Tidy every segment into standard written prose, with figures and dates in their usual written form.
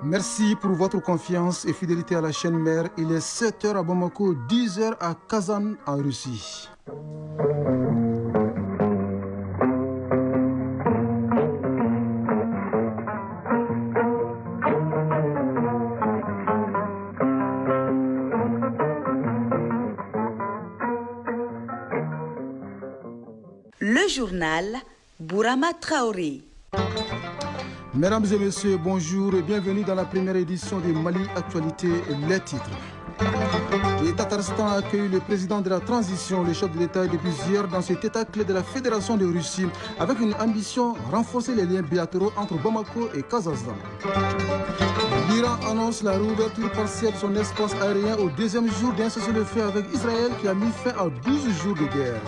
Merci pour votre confiance et fidélité à la chaîne mère. Il est 7h à Bamako, 10h à Kazan en Russie. Le journal Bourama Traoré. Mesdames et messieurs, bonjour et bienvenue dans la première édition de Mali Actualité, les titres. Le Tatarstan a accueilli le président de la transition, le chef de l'État depuis hier dans cet état clé de la Fédération de Russie avec une ambition renforcer les liens bilatéraux entre Bamako et Kazakhstan. L'Iran annonce la réouverture partielle de son espace aérien au deuxième jour d'un cessez-le-feu avec Israël qui a mis fin à 12 jours de guerre.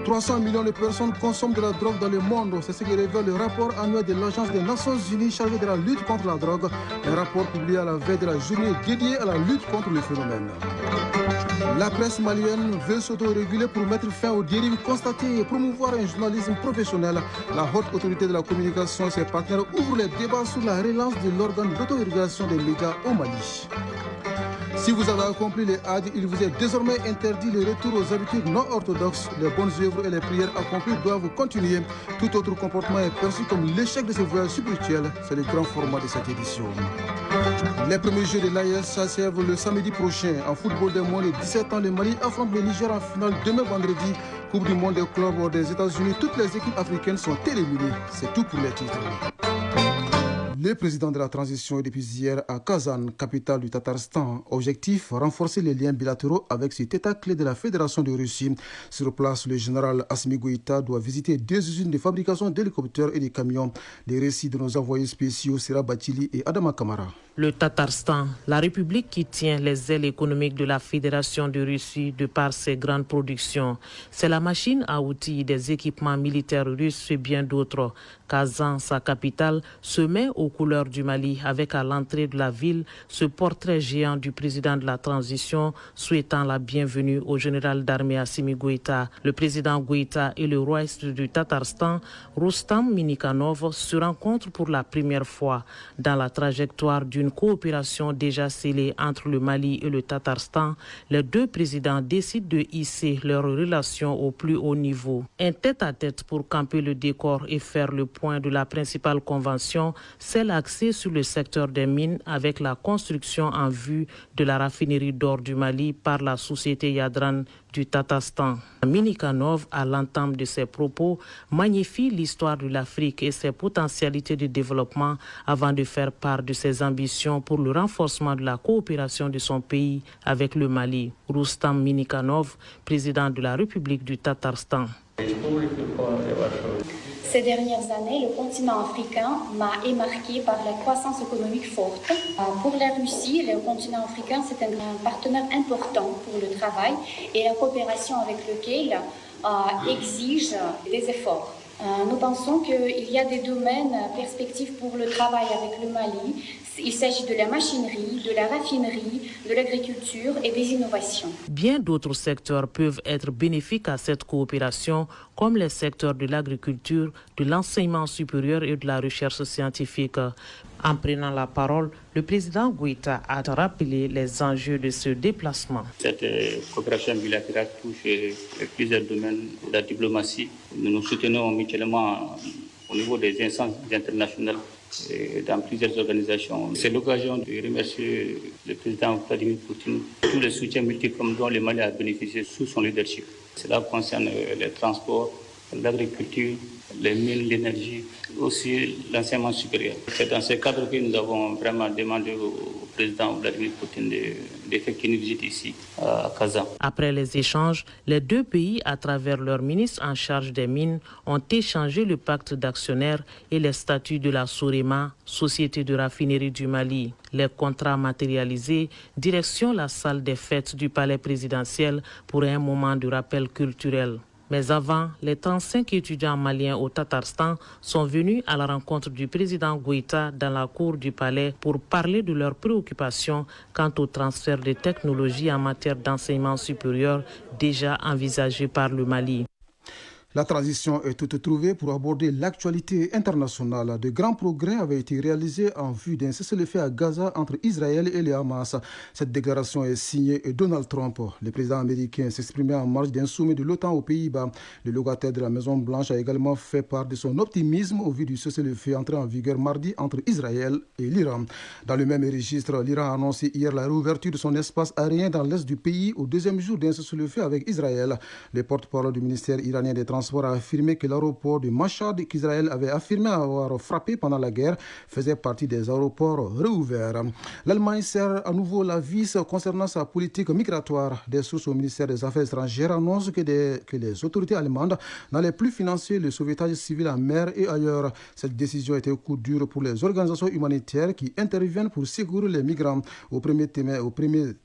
300 millions de personnes consomment de la drogue dans le monde. C'est ce que révèle le rapport annuel de l'Agence des Nations Unies chargée de la lutte contre la drogue. Un rapport publié à la veille de la journée dédiée à la lutte contre le phénomène. La presse malienne veut s'autoréguler pour mettre fin aux dérives constatées et promouvoir un journalisme professionnel. La haute autorité de la communication et ses partenaires ouvrent les débats sur la relance de l'organe d'autorégulation des médias au Mali. Si vous avez accompli les Hajj, il vous est désormais interdit le retour aux habitudes non orthodoxes. Les bonnes œuvres et les prières accomplies doivent continuer. Tout autre comportement est perçu comme l'échec de ce voyage spirituel. C'est le grand format de cette édition. Les premiers jeux de l'AES s'achèvent le samedi prochain. En football des moins de 17 ans, le Mali affronte le Niger en finale demain vendredi. Coupe du monde des clubs des États-Unis. Toutes les équipes africaines sont éliminées. C'est tout pour les titres. Le président de la transition est depuis hier à Kazan, capitale du Tatarstan. Objectif, renforcer les liens bilatéraux avec cet état clé de la Fédération de Russie. Sur place, le général Assimi Goïta doit visiter 2 usines de fabrication d'hélicoptères et de camions. Les récits de nos envoyés spéciaux Sera Batili et Adama Kamara. Le Tatarstan, la république qui tient les ailes économiques de la Fédération de Russie de par ses grandes productions. C'est la machine à outils des équipements militaires russes et bien d'autres. Kazan, sa capitale, se met aux couleurs du Mali avec à l'entrée de la ville ce portrait géant du président de la transition souhaitant la bienvenue au général d'armée Assimi Goïta. Le président Goïta et le royiste du Tatarstan, Rustam Minikhanov, se rencontrent pour la première fois dans la trajectoire d'une coopération déjà scellée entre le Mali et le Tatarstan. Les deux présidents décident de hisser leurs relations au plus haut niveau. Un tête-à-tête pour camper le décor et faire le point de la principale convention, celle axée sur le secteur des mines avec la construction en vue de la raffinerie d'or du Mali par la société Yadran du Tatarstan. Minikhanov, à l'entame de ses propos, magnifie l'histoire de l'Afrique et ses potentialités de développement avant de faire part de ses ambitions pour le renforcement de la coopération de son pays avec le Mali. Rustam Minikhanov, président de la République du Tatarstan. Ces dernières années, le continent africain est marqué par la croissance économique forte. Pour la Russie, le continent africain, c'est un partenaire important pour le travail et la coopération avec lequel exige des efforts. Nous pensons qu'il y a des domaines perspectives pour le travail avec le Mali. Il s'agit de la machinerie, de la raffinerie, de l'agriculture et des innovations. Bien d'autres secteurs peuvent être bénéfiques à cette coopération, comme les secteurs de l'agriculture, de l'enseignement supérieur et de la recherche scientifique. En prenant la parole, le président Goïta a rappelé les enjeux de ce déplacement. Cette coopération bilatérale touche plusieurs domaines de la diplomatie. Nous nous soutenons mutuellement au niveau des instances internationales et dans plusieurs organisations. C'est l'occasion de remercier le président Vladimir Poutine pour tous les soutiens multiformes dont le Mali a bénéficié sous son leadership. Cela concerne les transports, l'agriculture, les mines, l'énergie, aussi l'enseignement supérieur. C'est dans ce cadre que nous avons vraiment demandé au président Vladimir Poutine d'effectuer une visite ici à Kazan. Après les échanges, les deux pays, à travers leurs ministres en charge des mines, ont échangé le pacte d'actionnaires et les statuts de la Sorema, Société de raffinerie du Mali. Les contrats matérialisés, direction la salle des fêtes du palais présidentiel pour un moment de rappel culturel. Mais avant, les 35 étudiants maliens au Tatarstan sont venus à la rencontre du président Goïta dans la cour du palais pour parler de leurs préoccupations quant au transfert de technologies en matière d'enseignement supérieur déjà envisagé par le Mali. La transition est toute trouvée pour aborder l'actualité internationale. De grands progrès avaient été réalisés en vue d'un cessez-le-feu à Gaza entre Israël et le Hamas. Cette déclaration est signée Donald Trump. Le président américain s'exprimait en marge d'un sommet de l'OTAN aux Pays-Bas. Le locataire de la Maison-Blanche a également fait part de son optimisme au vu du cessez-le-feu entré en vigueur mardi entre Israël et l'Iran. Dans le même registre, l'Iran a annoncé hier la réouverture de son espace aérien dans l'est du pays au deuxième jour d'un cessez-le-feu avec Israël. Le porte-parole du ministère iranien des Transports a affirmé que l'aéroport de Mashhad, qu'Israël avait affirmé avoir frappé pendant la guerre, faisait partie des aéroports réouverts. L'Allemagne serre à nouveau la vis concernant sa politique migratoire. Des sources au ministère des Affaires étrangères annoncent que les autorités allemandes n'allaient plus financer le sauvetage civil en mer et ailleurs. Cette décision était un coup dur pour les organisations humanitaires qui interviennent pour secourir les migrants. Au premier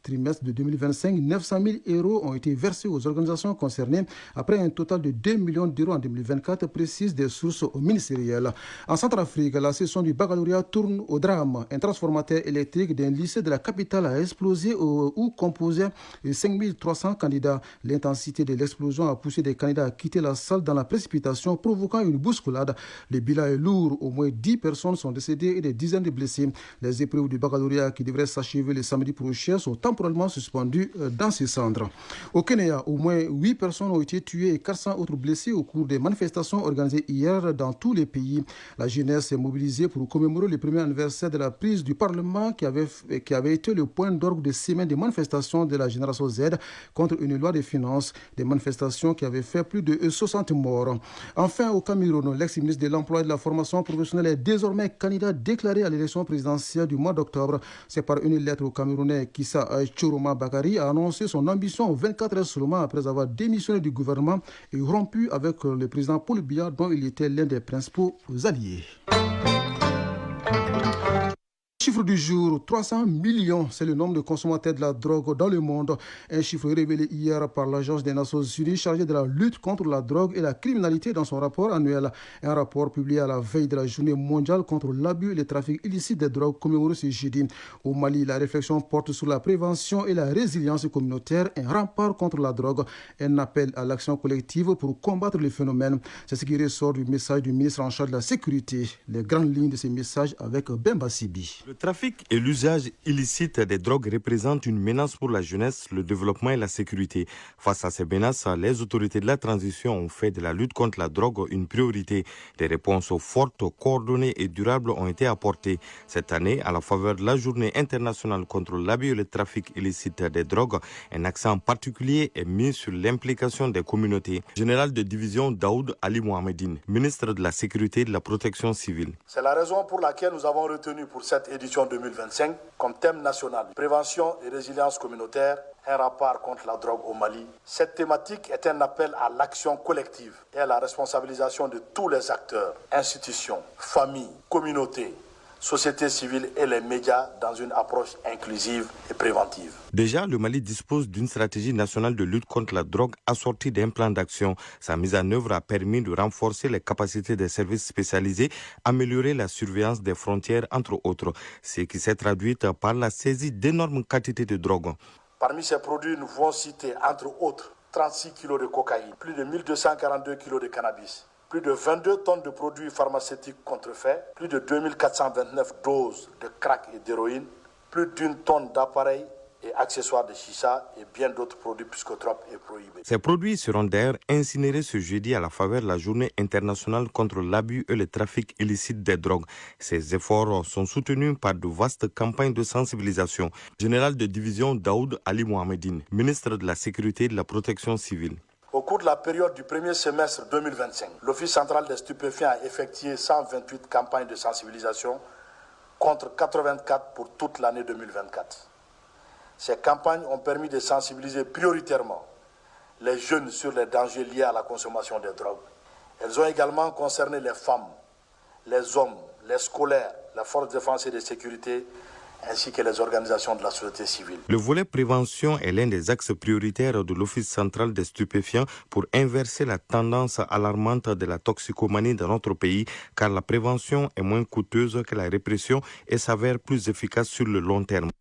trimestre de 2025, 900 000 € ont été versés aux organisations concernées après un total de 2 millions d'euros en 2024, précisent des sources ministérielles. En Centrafrique, la session du baccalauréat tourne au drame. Un transformateur électrique d'un lycée de la capitale a explosé où composaient 5300 candidats. L'intensité de l'explosion a poussé des candidats à quitter la salle dans la précipitation, provoquant une bousculade. Le bilan est lourd. Au moins 10 personnes sont décédées et des dizaines de blessés. Les épreuves du baccalauréat qui devraient s'achever le samedi prochain sont temporairement suspendues dans ces centres. Au Kenya, au moins 8 personnes ont été tuées et 400 autres blessés au cours des manifestations organisées hier dans tous les pays. La jeunesse est mobilisée pour commémorer le premier anniversaire de la prise du Parlement qui avait été le point d'orgue de semaines de manifestations de la génération Z contre une loi de finances, des manifestations qui avaient fait plus de 60 morts. Enfin, au Cameroun, l'ex-ministre de l'Emploi et de la Formation professionnelle est désormais candidat déclaré à l'élection présidentielle du mois d'octobre. C'est par une lettre au Camerounais Kissa Choroma Bakari a annoncé son ambition 24 heures seulement après avoir démissionné du gouvernement et rompu avec le président Paul Biya, dont il était l'un des principaux alliés. Chiffre du jour, 300 millions, c'est le nombre de consommateurs de la drogue dans le monde. Un chiffre révélé hier par l'Agence des Nations Unies chargée de la lutte contre la drogue et la criminalité dans son rapport annuel. Un rapport publié à la veille de la journée mondiale contre l'abus et le trafic illicite des drogues commémoré ce jeudi. Au Mali, la réflexion porte sur la prévention et la résilience communautaire, un rempart contre la drogue, un appel à l'action collective pour combattre le phénomène. C'est ce qui ressort du message du ministre en charge de la sécurité. Les grandes lignes de ces messages avec Bemba Sibi. Le trafic et l'usage illicite des drogues représentent une menace pour la jeunesse, le développement et la sécurité. Face à ces menaces, les autorités de la transition ont fait de la lutte contre la drogue une priorité. Des réponses fortes, coordonnées et durables ont été apportées. Cette année, à la faveur de la Journée internationale contre l'abus et le trafic illicite des drogues, un accent particulier est mis sur l'implication des communautés. Général de division Daoud Ali Mohamedine, ministre de la Sécurité et de la Protection civile. C'est la raison pour laquelle nous avons retenu pour cette édition 2025 comme thème national prévention et résilience communautaire, un rempart contre la drogue au Mali. Cette thématique est un appel à l'action collective et à la responsabilisation de tous les acteurs, institutions, familles, communautés, société civile et les médias dans une approche inclusive et préventive. Déjà, le Mali dispose d'une stratégie nationale de lutte contre la drogue assortie d'un plan d'action. Sa mise en œuvre a permis de renforcer les capacités des services spécialisés, améliorer la surveillance des frontières, entre autres, ce qui s'est traduit par la saisie d'énormes quantités de drogue. Parmi ces produits, nous pouvons citer, entre autres, 36 kg de cocaïne, plus de 1242 kg de cannabis, plus de 22 tonnes de produits pharmaceutiques contrefaits, plus de 2429 doses de crack et d'héroïne, plus d'1 tonne d'appareils et accessoires de chicha et bien d'autres produits psychotropes et prohibés. Ces produits seront d'ailleurs incinérés ce jeudi à la faveur de la Journée internationale contre l'abus et le trafic illicite des drogues. Ces efforts sont soutenus par de vastes campagnes de sensibilisation. Général de division Daoud Ali Mohamedine, ministre de la Sécurité et de la Protection civile. Au cours de la période du premier semestre 2025, l'Office central des stupéfiants a effectué 128 campagnes de sensibilisation contre 84 pour toute l'année 2024. Ces campagnes ont permis de sensibiliser prioritairement les jeunes sur les dangers liés à la consommation de drogue. Elles ont également concerné les femmes, les hommes, les scolaires, la force de défense et de sécurité, ainsi que les organisations de la société civile. Le volet prévention est l'un des axes prioritaires de l'Office central des stupéfiants pour inverser la tendance alarmante de la toxicomanie dans notre pays, car la prévention est moins coûteuse que la répression et s'avère plus efficace sur le long terme.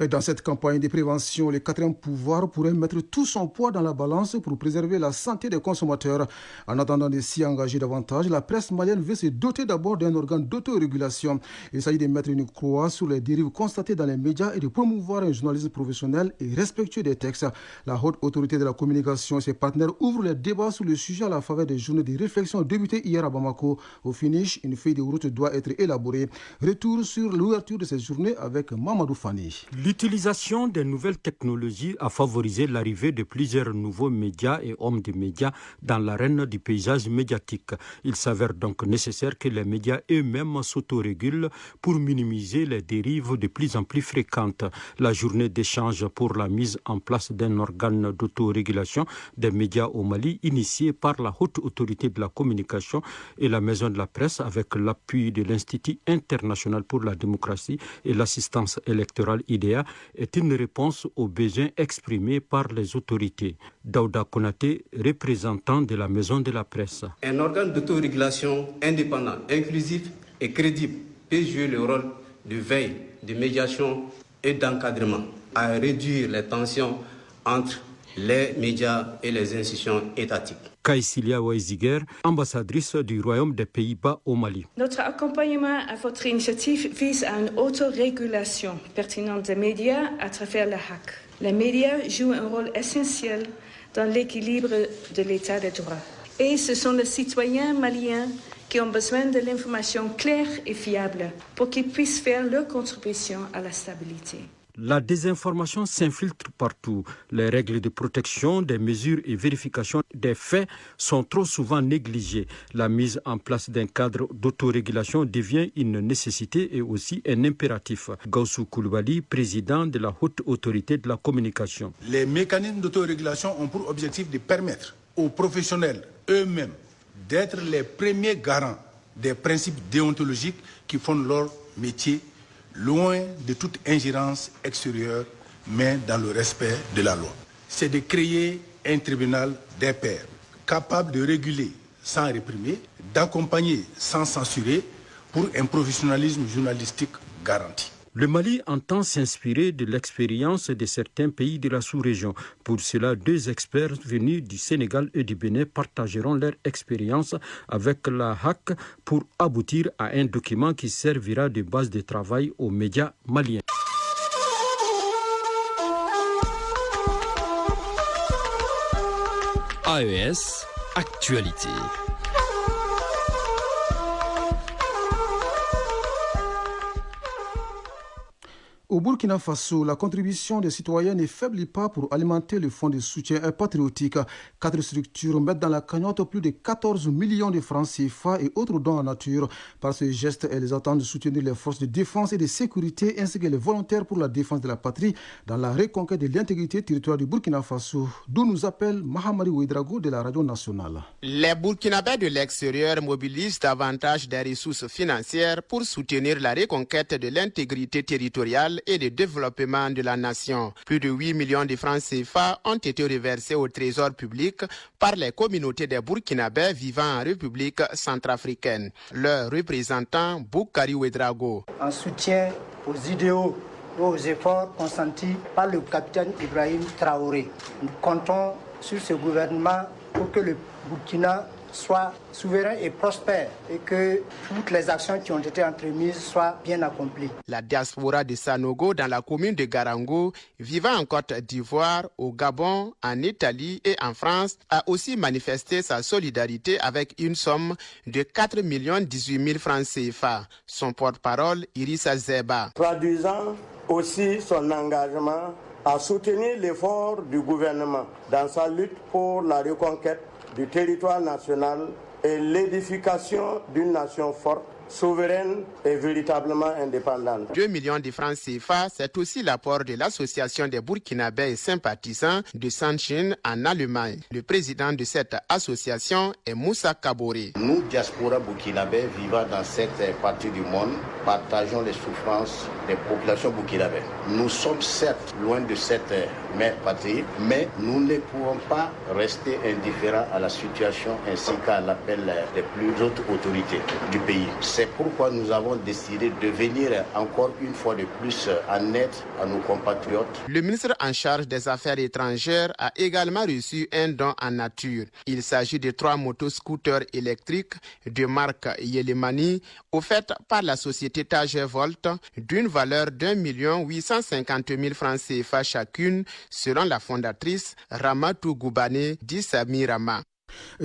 Et dans cette campagne de prévention, le quatrième pouvoir pourrait mettre tout son poids dans la balance pour préserver la santé des consommateurs. En attendant de s'y engager davantage, la presse malienne veut se doter d'abord d'un organe d'autorégulation. Il s'agit de mettre une croix sur les dérives constatées dans les médias et de promouvoir un journalisme professionnel et respectueux des textes. La haute autorité de la communication et ses partenaires ouvrent les débats sur le sujet à la faveur des journées de réflexion débutées hier à Bamako. Au finish, une feuille de route doit être élaborée. Retour sur l'ouverture de ces journées avec Mamadou Fani. L'utilisation des nouvelles technologies a favorisé l'arrivée de plusieurs nouveaux médias et hommes de médias dans l'arène du paysage médiatique. Il s'avère donc nécessaire que les médias eux-mêmes s'autorégulent pour minimiser les dérives de plus en plus fréquentes. La journée d'échange pour la mise en place d'un organe d'autorégulation des médias au Mali, initiée par la haute autorité de la communication et la maison de la presse avec l'appui de l'Institut international pour la démocratie et l'assistance électorale IDEA, est une réponse aux besoins exprimés par les autorités. Daouda Konaté, représentant de la maison de la presse. Un organe d'autorégulation indépendant, inclusif et crédible peut jouer le rôle de veille, de médiation et d'encadrement à réduire les tensions entre les médias et les institutions étatiques. Kaïsilia Ouaiziger, ambassadrice du Royaume des Pays-Bas au Mali. Notre accompagnement à votre initiative vise à une autorégulation pertinente des médias à travers le HAC. Les médias jouent un rôle essentiel dans l'équilibre de l'état de droit. Et ce sont les citoyens maliens qui ont besoin de l'information claire et fiable pour qu'ils puissent faire leur contribution à la stabilité. La désinformation s'infiltre partout. Les règles de protection, des mesures et vérification des faits sont trop souvent négligées. La mise en place d'un cadre d'autorégulation devient une nécessité et aussi un impératif. Gaussou Koulibaly, président de la haute autorité de la communication. Les mécanismes d'autorégulation ont pour objectif de permettre aux professionnels eux-mêmes d'être les premiers garants des principes déontologiques qui font leur métier, loin de toute ingérence extérieure, mais dans le respect de la loi. C'est de créer un tribunal des pairs, capable de réguler sans réprimer, d'accompagner sans censurer, pour un professionnalisme journalistique garanti. Le Mali entend s'inspirer de l'expérience de certains pays de la sous-région. Pour cela, 2 experts venus du Sénégal et du Bénin partageront leur expérience avec la HAC pour aboutir à un document qui servira de base de travail aux médias maliens. AES, actualité. Au Burkina Faso, la contribution des citoyens ne faiblit pas pour alimenter le fonds de soutien patriotique. 4 structures mettent dans la cagnotte plus de 14 millions de francs CFA et autres dons en nature. Par ce geste, elles attendent de soutenir les forces de défense et de sécurité ainsi que les volontaires pour la défense de la patrie dans la reconquête de l'intégrité territoriale du Burkina Faso, d'où nous appelle Mahamari Ouedraogo de la radio nationale. Les Burkinabés de l'extérieur mobilisent davantage des ressources financières pour soutenir la reconquête de l'intégrité territoriale et de développement de la nation. Plus de 8 millions de francs CFA ont été reversés au trésor public par les communautés des Burkinabés vivant en République centrafricaine. Leur représentant, Boukari Ouedraogo. En soutien aux idéaux et aux efforts consentis par le capitaine Ibrahim Traoré, nous comptons sur ce gouvernement pour que le Burkina soit souverain et prospère et que toutes les actions qui ont été entremises soient bien accomplies. La diaspora de Sanogo dans la commune de Garango, vivant en Côte d'Ivoire, au Gabon, en Italie et en France, a aussi manifesté sa solidarité avec une somme de 4 18 000 francs CFA. Son porte-parole, Irissa Zeba. Traduisant aussi son engagement à soutenir l'effort du gouvernement dans sa lutte pour la reconquête du territoire national et l'édification d'une nation forte, souveraine et véritablement indépendante. 2 millions de francs CFA, c'est aussi l'apport de l'association des Burkinabés et sympathisants de Sanchin en Allemagne. Le président de cette association est Moussa Kaboré. Nous, diaspora burkinabés vivant dans cette partie du monde, partageons les souffrances des populations burkinabées. Nous sommes certes loin de cette mère patrie, mais nous ne pouvons pas rester indifférents à la situation ainsi qu'à l'appel des plus hautes autorités du pays. C'est pourquoi nous avons décidé de venir encore une fois de plus en aide à nos compatriotes. Le ministre en charge des Affaires étrangères a également reçu un don en nature. Il s'agit de 3 motoscooters électriques de marque Yelemani offertes par la société Tagevolt d'une valeur d'1 850 000 francs CFA chacune, selon la fondatrice Ramatou Goubane dit Sami Rama.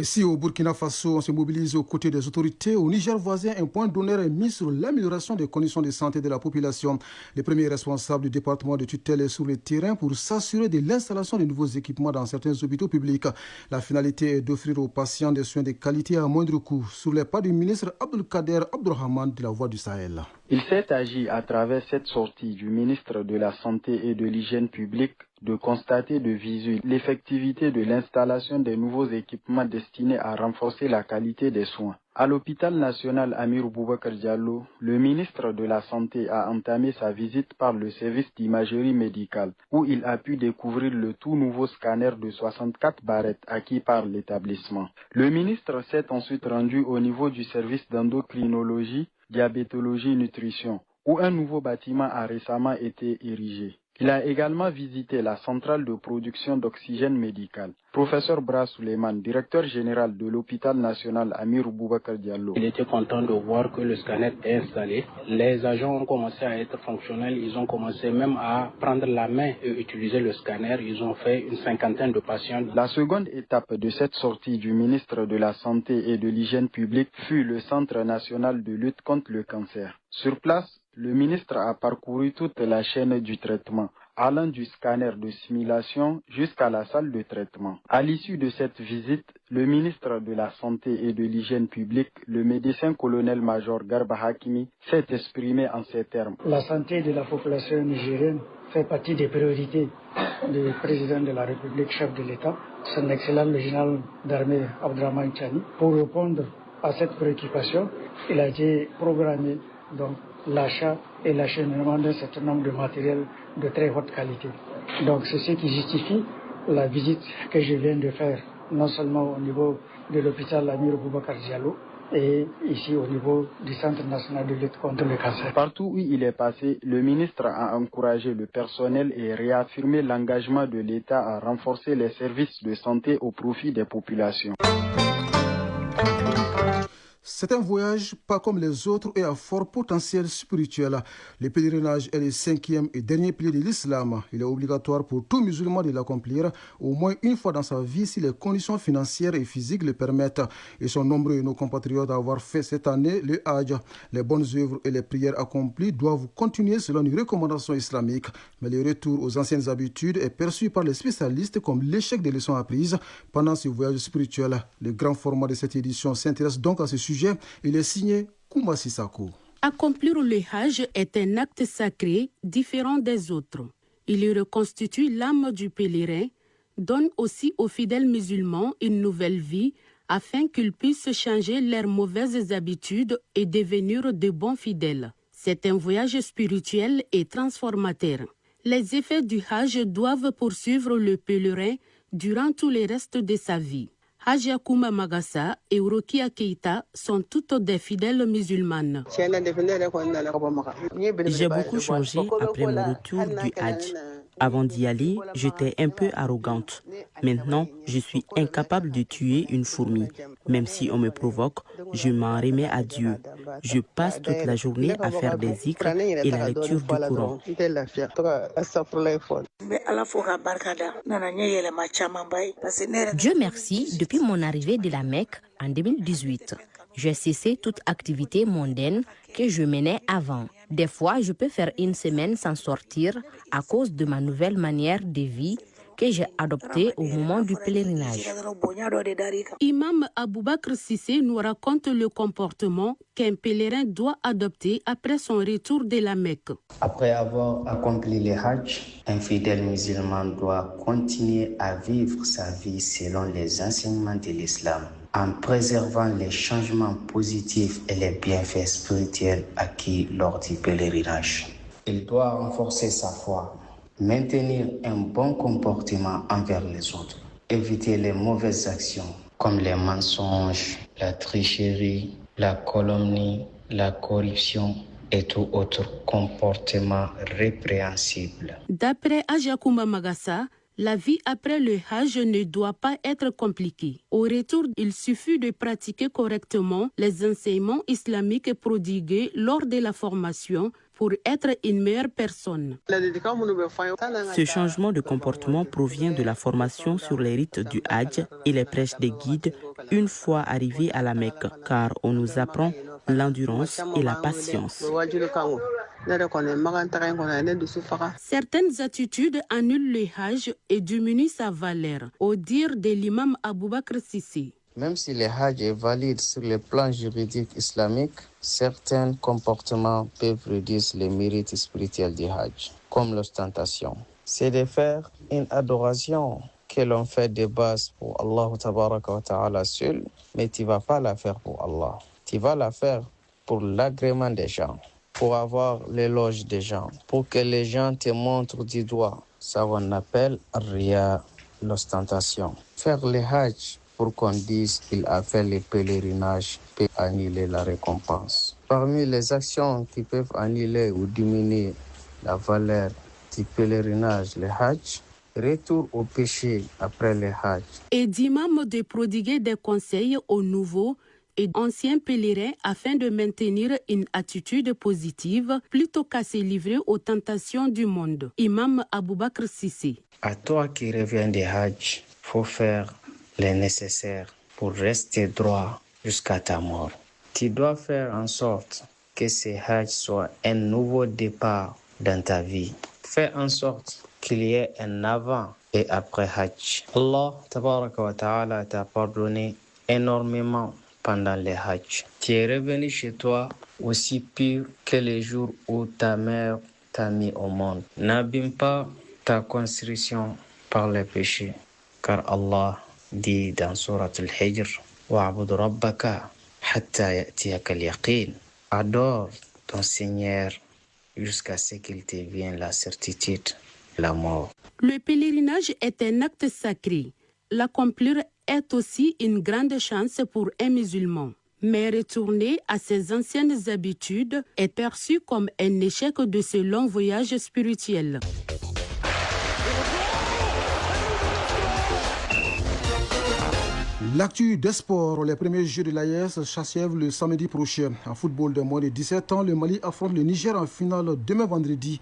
Si au Burkina Faso, on se mobilise aux côtés des autorités, au Niger voisin, un point d'honneur est mis sur l'amélioration des conditions de santé de la population. Les premiers responsables du département de tutelle est sur le terrain pour s'assurer de l'installation de nouveaux équipements dans certains hôpitaux publics. La finalité est d'offrir aux patients des soins de qualité à moindre coût. Sur les pas du ministre Abdelkader Abdourahmane de la Voix du Sahel. Il s'est agi à travers cette sortie du ministre de la Santé et de l'Hygiène publique de constater de visu l'effectivité de l'installation des nouveaux équipements destinés à renforcer la qualité des soins. À l'hôpital national Amir Boubacar Diallo, le ministre de la Santé a entamé sa visite par le service d'imagerie médicale, où il a pu découvrir le tout nouveau scanner de 64 barrettes acquis par l'établissement. Le ministre s'est ensuite rendu au niveau du service d'endocrinologie, diabétologie et nutrition, où un nouveau bâtiment a récemment été érigé. Il a également visité la centrale de production d'oxygène médical. Professeur Bra Suleiman, directeur général de l'hôpital national Amir Boubacar Diallo. Il était content de voir que le scanner est installé. Les agents ont commencé à être fonctionnels. Ils ont commencé même à prendre la main et utiliser le scanner. Ils ont fait une 50aine de patients. La seconde étape de cette sortie du ministre de la Santé et de l'Hygiène publique fut le Centre national de lutte contre le cancer. Sur place, le ministre a parcouru toute la chaîne du traitement, allant du scanner de simulation jusqu'à la salle de traitement. À l'issue de cette visite, le ministre de la Santé et de l'Hygiène publique, le médecin colonel-major Garba Hakimi, s'est exprimé en ces termes. La santé de la population nigérienne fait partie des priorités du président de la République, chef de l'État, son excellent le général d'armée Abdourahmane Tiani. Pour répondre à cette préoccupation, il a été programmé donc l'achat et l'acheminement d'un certain nombre de matériels de très haute qualité. Donc c'est ce qui justifie la visite que je viens de faire, non seulement au niveau de l'hôpital Amir Boubacar Diallo, et ici au niveau du Centre national de lutte contre le cancer. Partout où il est passé, le ministre a encouragé le personnel et réaffirmé l'engagement de l'État à renforcer les services de santé au profit des populations. C'est un voyage pas comme les autres et à fort potentiel spirituel. Le pèlerinage est le 5e et dernier pilier de l'islam. Il est obligatoire pour tout musulman de l'accomplir au moins une fois dans sa vie si les conditions financières et physiques le permettent. Ils sont nombreux nos compatriotes à avoir fait cette année le Hajj. Les bonnes œuvres et les prières accomplies doivent continuer selon une recommandation islamique. Mais le retour aux anciennes habitudes est perçu par les spécialistes comme l'échec des leçons apprises pendant ce voyage spirituel. Le grand format de cette édition s'intéresse donc à ce sujet. Il est signé Kouma Sissako. Accomplir le Hajj est un acte sacré différent des autres. Il reconstitue l'âme du pèlerin, donne aussi aux fidèles musulmans une nouvelle vie afin qu'ils puissent changer leurs mauvaises habitudes et devenir de bons fidèles. C'est un voyage spirituel et transformateur. Les effets du Hajj doivent poursuivre le pèlerin durant tout le reste de sa vie. Haja Kouma Magassa et Urokia Keita sont toutes des fidèles musulmanes. J'ai beaucoup changé après mon retour du Hajj. Avant d'y aller, j'étais un peu arrogante. Maintenant, je suis incapable de tuer une fourmi. Même si on me provoque, je m'en remets à Dieu. Je passe toute la journée à faire des zikrs et la lecture du Coran. Dieu merci, depuis mon arrivée de la Mecque en 2018, j'ai cessé toute activité mondaine que je menais avant. Des fois, je peux faire une semaine sans sortir à cause de ma nouvelle manière de vie que j'ai adoptée au moment du pèlerinage. Imam Aboubakr Sissé nous raconte le comportement qu'un pèlerin doit adopter après son retour de la Mecque. Après avoir accompli le Hajj, un fidèle musulman doit continuer à vivre sa vie selon les enseignements de l'islam, en préservant les changements positifs et les bienfaits spirituels acquis lors du pèlerinage. Il doit renforcer sa foi, maintenir un bon comportement envers les autres, éviter les mauvaises actions comme les mensonges, la tricherie, la calomnie, la corruption et tout autre comportement répréhensible. D'après Ajakoumba Magassa, la vie après le Hajj ne doit pas être compliquée. Au retour, il suffit de pratiquer correctement les enseignements islamiques prodigués lors de la formation pour être une meilleure personne. Ce changement de comportement provient de la formation sur les rites du Hajj et les prêches des guides une fois arrivés à la Mecque, car on nous apprend l'endurance et la patience. Certaines attitudes annulent le Hajj et diminuent sa valeur, au dire de l'imam Aboubakr Sissi. Même si le Hajj est valide sur le plan juridique islamique, certains comportements peuvent réduire les mérites spirituels du Hajj, comme l'ostentation. C'est de faire une adoration que l'on fait de base pour Allah tabaraka wa ta'ala seul, mais tu ne vas pas la faire pour Allah. Tu vas la faire pour l'agrément des gens, pour avoir l'éloge des gens, pour que les gens te montrent du doigt. Ça, on appelle riya, l'ostentation. Faire le Hajj pour qu'on dise qu'il a fait le pèlerinage peut annuler la récompense. Parmi les actions qui peuvent annuler ou diminuer la valeur du pèlerinage, le Hajj, retour au péché après le Hajj. Et d'imam de prodiguer des conseils aux nouveaux et anciens pèlerins afin de maintenir une attitude positive plutôt qu'à se livrer aux tentations du monde. Imam Aboubakr Sissi. À toi qui reviens des Hajj, faut faire le nécessaire pour rester droit jusqu'à ta mort. Tu dois faire en sorte que ce Hajj soit un nouveau départ dans ta vie. Fais en sorte qu'il y ait un avant et après Hajj. Allah tabaraka wa ta'ala t'a pardonné énormément pendant le Hajj. Tu es revenu chez toi aussi pur que les jours où ta mère t'a mis au monde. N'abîme pas ta construction par les péchés, car Allah dit dans Surat Al-Hijr, wa'bud rabbaka hatta ya'tiyaka al-yaqin. Adore ton Seigneur jusqu'à ce qu'il te vienne la certitude, la mort. Le pèlerinage est un acte sacré. L'accomplir est aussi une grande chance pour un musulman. Mais retourner à ses anciennes habitudes est perçu comme un échec de ce long voyage spirituel. L'actu des sports, les premiers Jeux de l'AES s'achèvent le samedi prochain. En football de moins de 17 ans, le Mali affronte le Niger en finale demain vendredi.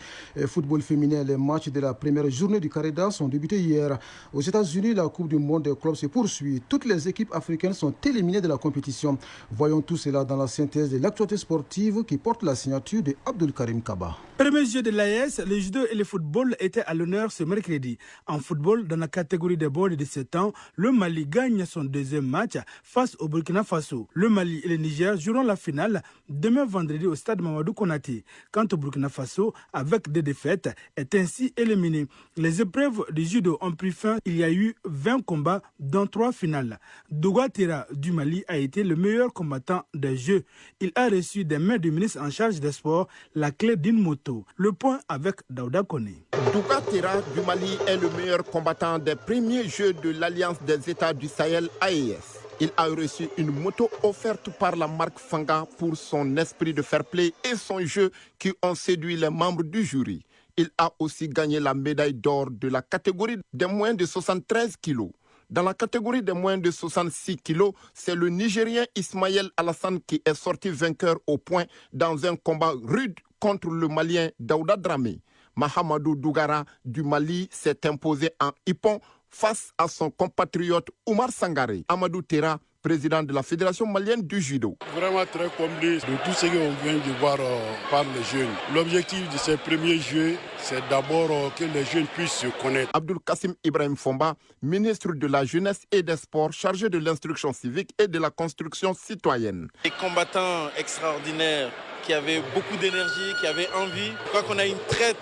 Football féminin, les matchs de la première journée du Carré-d'As sont débutés hier. Aux États-Unis, la Coupe du monde des clubs se poursuit. Toutes les équipes africaines sont éliminées de la compétition. Voyons tout cela dans la synthèse de l'actualité sportive qui porte la signature de Abdul Karim Kaba. Premier jeu de l'AES, le judo et le football étaient à l'honneur ce mercredi. En football, dans la catégorie des moins de 17 ans, le Mali gagne son deuxième match face au Burkina Faso. Le Mali et le Niger joueront la finale demain vendredi au stade Mamadou Konaté. Quant au Burkina Faso, avec des défaites, est ainsi éliminé. Les épreuves du judo ont pris fin. Il y a eu 20 combats, dont 3 finales. Douga Tera du Mali a été le meilleur combattant des Jeux. Il a reçu des mains du ministre en charge des sports la clé d'une moto. Le point avec Daouda Kone. Douga Tera du Mali est le meilleur combattant des premiers Jeux de l'Alliance des États du Sahel AES. Il a reçu une moto offerte par la marque Fanga pour son esprit de fair play et son jeu qui ont séduit les membres du jury. Il a aussi gagné la médaille d'or de la catégorie des moins de 73 kilos. Dans la catégorie des moins de 66 kilos, c'est le Nigérien Ismaël Alassane qui est sorti vainqueur au point dans un combat rude contre le Malien Daouda Dramé. Mahamadou Dougara du Mali s'est imposé en hippon face à son compatriote Oumar Sangaré. Amadou Tera, président de la Fédération malienne du judo. Vraiment très comblé de tout ce qu'on vient de voir par les jeunes. L'objectif de ces premiers Jeux, c'est d'abord que les jeunes puissent se connaître. Abdul Kassim Ibrahim Fomba, ministre de la Jeunesse et des Sports, chargé de l'instruction civique et de la construction citoyenne. Des combattants extraordinaires qui avaient beaucoup d'énergie, qui avaient envie. Je crois qu'on a une très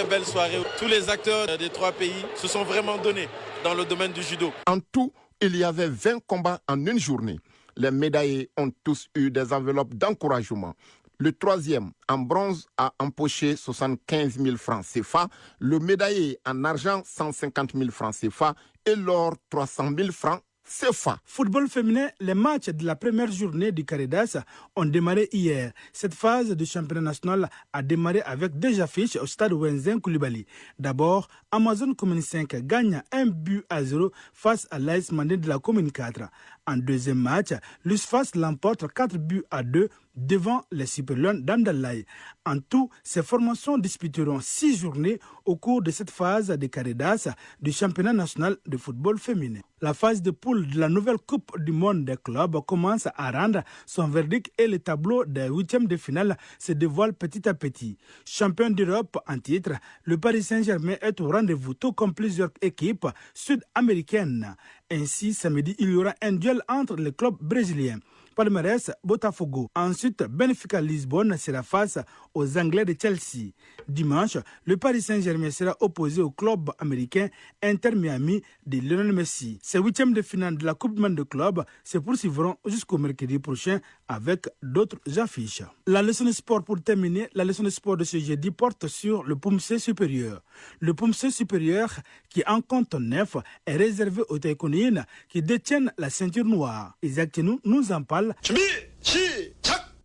belle soirée. Tous les acteurs des 3 pays se sont vraiment donnés dans le domaine du judo. En tout, il y avait 20 combats en une journée. Les médaillés ont tous eu des enveloppes d'encouragement. Le troisième, en bronze, a empoché 75 000 francs CFA. Le médaillé en argent, 150 000 francs CFA. Et l'or, 300 000 francs CFA. Football féminin, les matchs de la première journée du Caridas ont démarré hier. Cette phase du championnat national a démarré avec 2 affiches au stade Wenzen Koulibaly. D'abord, Amazon Commune 5 gagne 1-0 face à l'AS Mandé de la Commune 4. En deuxième match, l'USFAS l'emporte 4-2 devant les Super Lions d'Andalaï. En tout, ces formations disputeront 6 journées au cours de cette phase de Caridas du championnat national de football féminin. La phase de poule de la nouvelle Coupe du monde des clubs commence à rendre son verdict et le tableau des 8e de finale se dévoile petit à petit. Champion d'Europe en titre, le Paris Saint-Germain est au rendez-vous tout comme plusieurs équipes sud-américaines. Ainsi, samedi, il y aura un duel entre les clubs brésiliens. Palmeiras, Botafogo. Ensuite, Benfica Lisbonne sera face aux Anglais de Chelsea. Dimanche, le Paris Saint-Germain sera opposé au club américain Inter Miami de Lionel Messi. Ces 8e de finale de la Coupe du monde de clubs se poursuivront jusqu'au mercredi prochain avec d'autres affiches. La leçon de sport pour terminer, la leçon de sport de ce jeudi porte sur le PUMC supérieur. Le PUMC supérieur, qui en compte 9, est réservé aux taïkonéennes qui détiennent la ceinture noire. Isaac Tchenou nous en parle.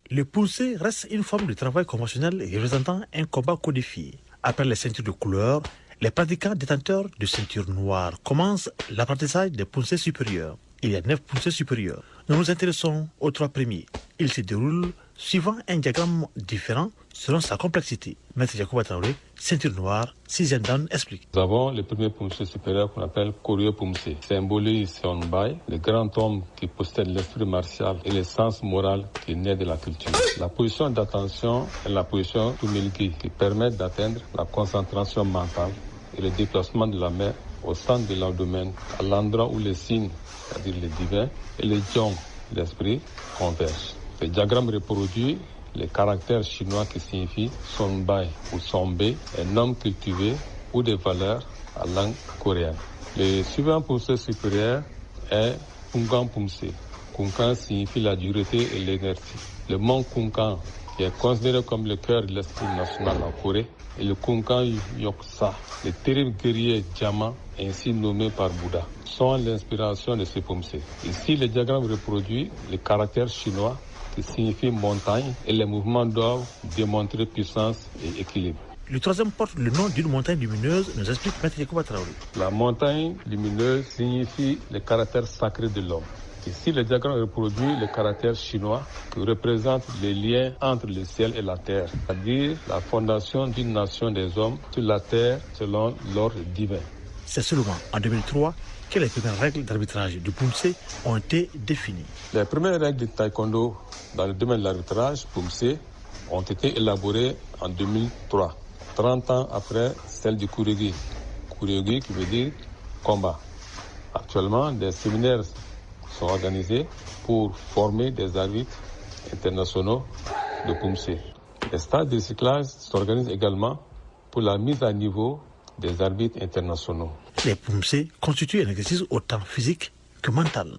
Le PUMC reste une forme de travail conventionnel représentant un combat codifié. Après les ceintures de couleur, les pratiquants détenteurs de ceinture noire commencent l'apprentissage des PUMC supérieurs. Il y a 9 PUMC supérieurs. Nous nous intéressons aux 3 premiers. Ils se déroulent suivant un diagramme différent selon sa complexité. Maître Yacouba Traoré, ceinture noire, 6e dan, explique. Nous avons le premier PUMC supérieur qu'on appelle Koryo PUMC. Symbolise Sonbai, le grand homme qui possède l'esprit martial et le sens moral qui naît de la culture. La position d'attention est la position Tumilgi qui permet d'atteindre la concentration mentale et le déplacement de la main au centre de l'abdomen, à l'endroit où les signes, c'est-à-dire les divins, et les jong, l'esprit, convergent. Ce diagramme reproduit les caractères chinois qui signifient Sonbai ou Sonbe, un homme cultivé ou des valeurs à langue coréenne. Le suivant PUMC supérieur est Kunkan PUMC. Kunkan signifie la dureté et l'énergie. Le mont Kunkan, qui est considéré comme le cœur de l'esprit national en Corée, et le Kunkan Yoksa, le terrible guerrier diamant ainsi nommé par Bouddha, sont l'inspiration de ce PUMC. Ici, le diagramme reproduit les caractères chinois qui signifient montagne et les mouvements doivent démontrer puissance et équilibre. Le 3e porte le nom d'une montagne lumineuse, nous explique Maître Yacouba Traoré. La montagne lumineuse signifie le caractère sacré de l'homme. Ici, le diagramme reproduit le caractère chinois qui représente les liens entre le ciel et la terre, c'est-à-dire la fondation d'une nation des hommes sur la terre selon l'ordre divin. C'est seulement en 2003 que les premières règles d'arbitrage du PUMC ont été définies. Les premières règles de taekwondo dans le domaine de l'arbitrage, PUMC, ont été élaborées en 2003, 30 ans après celle du Kuryogi. Kuryogi qui veut dire combat. Actuellement, des séminaires sont organisés pour former des arbitres internationaux de PUMC. Les stages de recyclage s'organisent également pour la mise à niveau des arbitres internationaux. Les PUMC constituent un exercice autant physique que mental.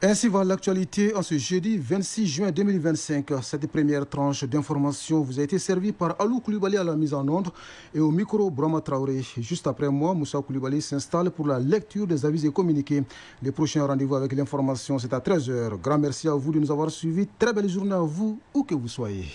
Ainsi va l'actualité en ce jeudi 26 juin 2025. Cette première tranche d'information vous a été servie par Alou Koulibaly à la mise en onde et au micro Brahma Traoré. Juste après moi, Moussa Koulibaly s'installe pour la lecture des avis et communiqués. Les prochains rendez-vous avec l'information, c'est à 13h. Grand merci à vous de nous avoir suivis. Très belle journée à vous, où que vous soyez.